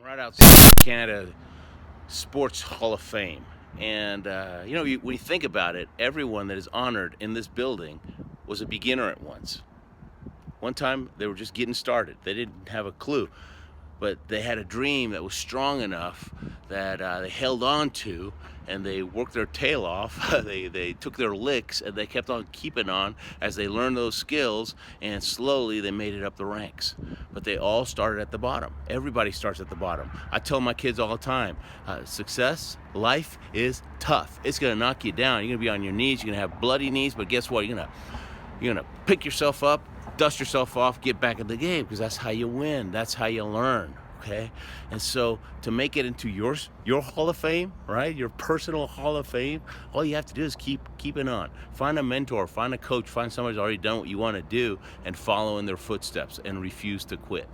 right outside Canada Sports Hall of Fame. And, when you think about it, everyone that is honored in this building was a beginner at once. One time they were just getting started. They didn't have a clue, but they had a dream that was strong enough that they held on to, and they worked their tail off. They took their licks, and they kept on keeping on as they learned those skills, and slowly they made it up the ranks. But they all started at the bottom. Everybody starts at the bottom. I tell my kids all the time, life is tough. It's gonna knock you down. You're gonna be on your knees. You're gonna have bloody knees, but guess what? You're gonna pick yourself up, dust yourself off, get back in the game, because that's how you win. That's how you learn. Okay, and so to make it into your Hall of Fame, right? Your personal Hall of Fame, all you have to do is keep it on. Find a mentor, find a coach, find somebody who's already done what you want to do and follow in their footsteps and refuse to quit.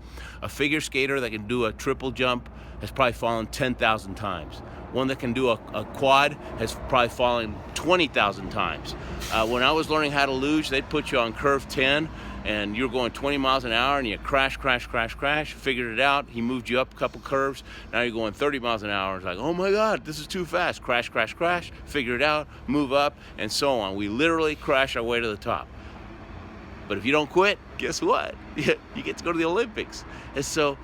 A figure skater that can do a triple jump has probably fallen 10,000 times. One that can do a quad has probably fallen 20,000 times. When I was learning how to luge, they'd put you on curve 10, and you're going 20 miles an hour, and you crash, figured it out. He moved you up a couple curves. Now you're going 30 miles an hour. It's like, oh my God, this is too fast. Crash, figure it out, move up, and so on. We literally crash our way to the top. But if you don't quit, guess what? You get to go to the Olympics. And so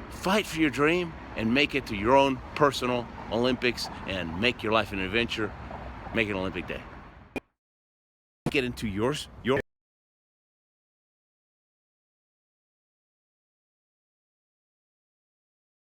fight for your dream and make it to your own personal Olympics, and make your life an adventure. Make it an Olympic day. Get into your